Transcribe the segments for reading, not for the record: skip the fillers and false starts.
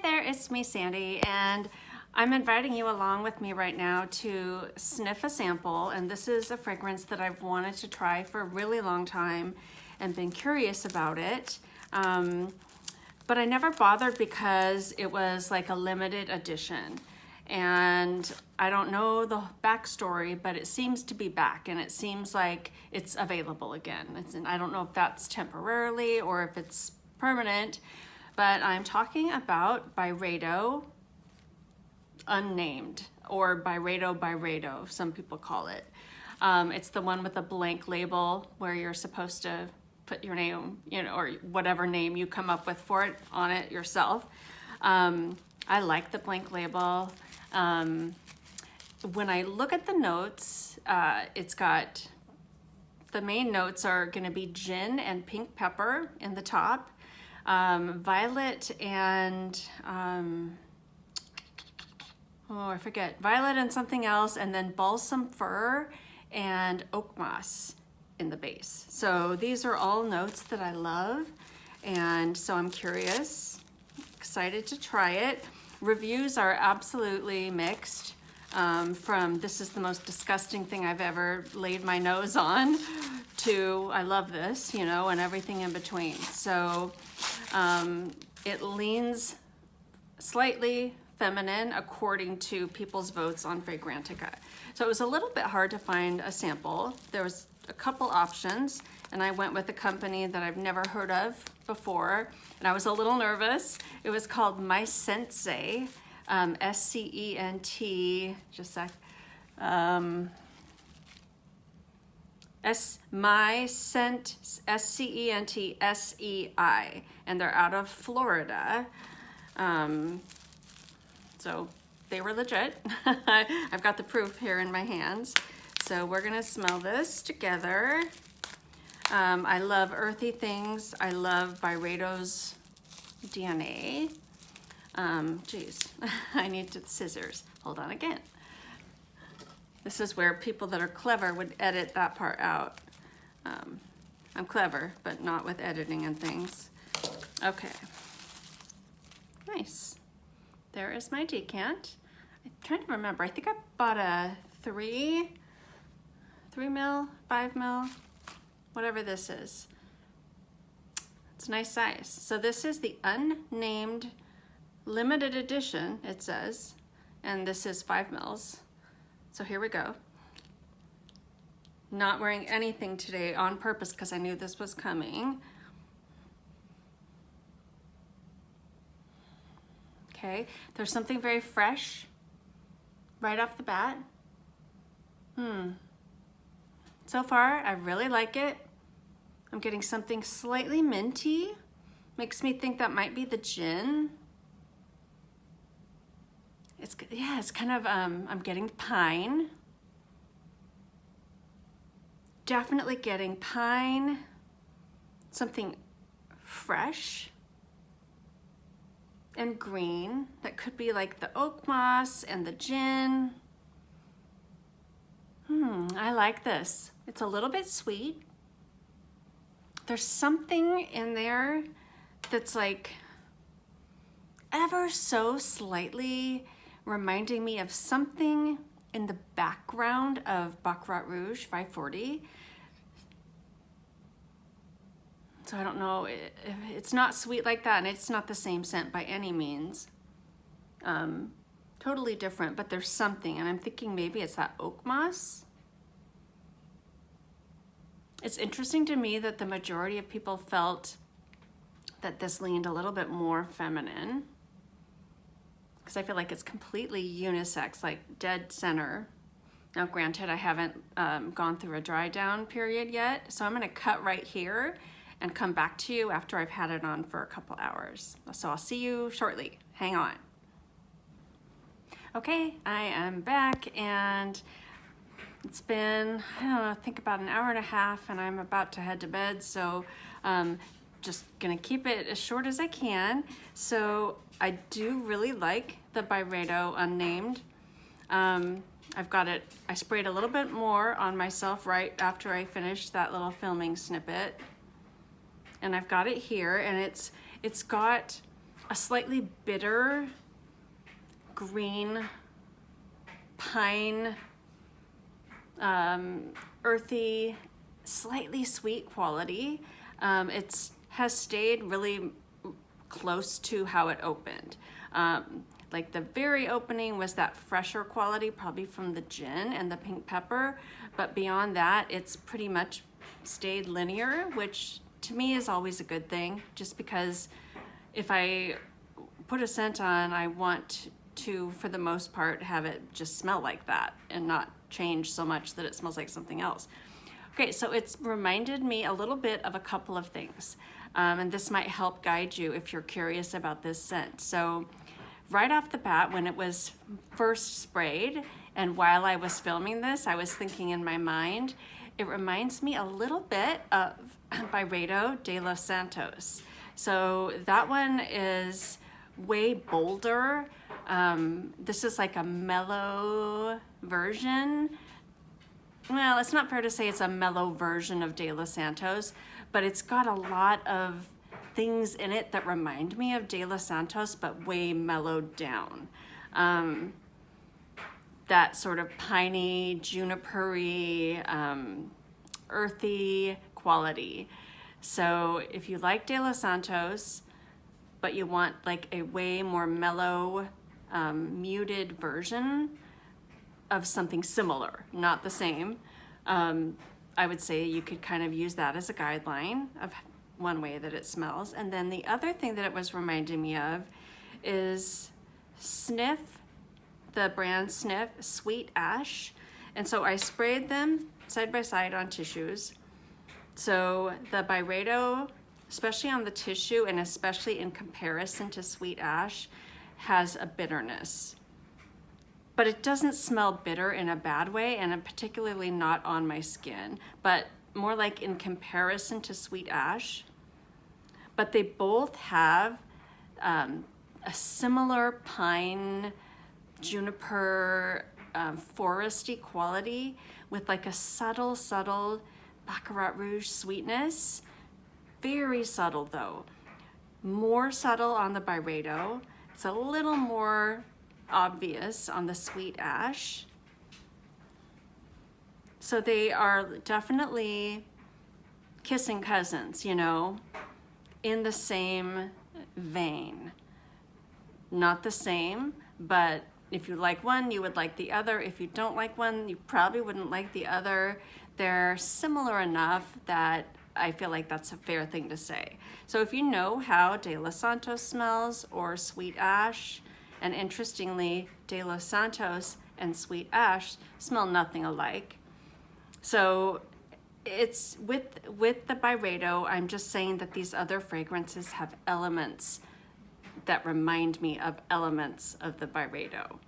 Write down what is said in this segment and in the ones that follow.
Hi there, it's me, Sandy, and I'm inviting you along with me right now to sniff a sample. And this is a fragrance that I've wanted to try for a really long time and been curious about it. But I never bothered because it was like a limited edition. And I don't know the backstory, but it seems to be back and it seems like it's available again. I don't know if that's temporarily or if it's permanent, but I'm talking about Byredo Unnamed, or Byredo, some people call it. It's the one with a blank label where you're supposed to put your name, or whatever name you come up with for it on it yourself. I like the blank label. When I look at the notes, it's got, the main notes are gonna be gin and pink pepper in the top, violet and, I forget, violet and something else, and then balsam fir and oak moss in the base. So these are all notes that I love, and so I'm curious, excited to try it. Reviews are absolutely mixed, from this is the most disgusting thing I've ever laid my nose on to I love this, and everything in between. So it leans slightly feminine according to people's votes on Fragrantica. So it was a little bit hard to find a sample. There was a couple options, and I went with a company that I've never heard of before, and I was a little nervous. It was called My Scentsy, S-C-E-N-T, just a sec, My Scent, S-C-E-N-T-S-E-I, and they're out of Florida. So they were legit. I've got the proof here in my hands. So we're gonna smell this together. I love earthy things. I love Byredo's DNA. Geez, I need scissors. Hold on again. This is where people that are clever would edit that part out. I'm clever, but not with editing and things. Okay, nice. There is my decant. I'm trying to remember. I think I bought a 3 mil, 5 mil, whatever this is. It's a nice size. So this is the Unnamed limited edition, it says, and this is 5 mils. So here we go. Not wearing anything today on purpose because I knew this was coming. Okay, there's something very fresh right off the bat. So far, I really like it. I'm getting something slightly minty. Makes me think that might be the gin. It's kind of, I'm getting pine. Definitely getting pine, something fresh and green. That could be like the oak moss and the gin. I like this. It's a little bit sweet. There's something in there that's like ever so slightly reminding me of something in the background of Baccarat Rouge 540. So I don't know, it's not sweet like that, and it's not the same scent by any means. Totally different, but there's something, and I'm thinking maybe it's that oak moss. It's interesting to me that the majority of people felt that this leaned a little bit more feminine, because I feel like it's completely unisex, like dead center. Now granted, I haven't gone through a dry down period yet, so I'm gonna cut right here and come back to you after I've had it on for a couple hours. So I'll see you shortly. Hang on. Okay, I am back, and it's been, I don't know, I think about an hour and a half, and I'm about to head to bed, so just gonna keep it as short as I can. So I do really like the Byredo Unnamed. I've got it, I sprayed a little bit more on myself right after I finished that little filming snippet. And I've got it here, and it's got a slightly bitter green pine, earthy, slightly sweet quality. It has stayed really close to how it opened. Like the very opening was that fresher quality, probably from the gin and the pink pepper, but beyond that, it's pretty much stayed linear, which to me is always a good thing, just because if I put a scent on, I want to, for the most part, have it just smell like that and not change so much that it smells like something else. Okay, so it's reminded me a little bit of a couple of things, and this might help guide you if you're curious about this scent. So right off the bat, when it was first sprayed, and while I was filming this, I was thinking in my mind, it reminds me a little bit of Byredo de los Santos. So that one is way bolder. This is like a mellow version. Well, it's not fair to say it's a mellow version of De Los Santos, but it's got a lot of things in it that remind me of De Los Santos, but way mellowed down. That sort of piney, juniper-y, earthy quality. So if you like De Los Santos, but you want like a way more mellow, muted version of something similar, not the same, I would say you could kind of use that as a guideline of one way that it smells. And then the other thing that it was reminding me of is Sniff, the brand Sniff Sweet Ash. And so I sprayed them side by side on tissues. So the Byredo, especially on the tissue and especially in comparison to Sweet Ash, has a bitterness. But it doesn't smell bitter in a bad way, and particularly not on my skin, but more like in comparison to Sweet Ash. But they both have a similar pine, juniper, foresty quality with like a subtle Baccarat Rouge sweetness. Very subtle though. More subtle on the Byredo. It's a little more obvious on the Sweet Ash. So they are definitely kissing cousins, you know, in the same vein. Not the same, but if you like one, you would like the other. If you don't like one, you probably wouldn't like the other. They're similar enough that I feel like that's a fair thing to say. So if you know how De Los Santos smells or Sweet Ash, and interestingly, De Los Santos and Sweet Ash smell nothing alike. So it's with the Byredo, I'm just saying that these other fragrances have elements that remind me of elements of the Byredo.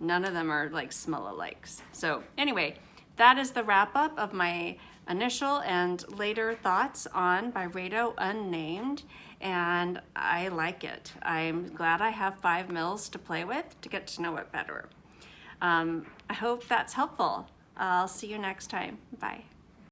None of them are like smell-alikes. So anyway, that is the wrap up of my initial and later thoughts on Byredo Unnamed, and I like it. I'm glad I have 5 mils to play with to get to know it better. I hope that's helpful. I'll see you next time. Bye.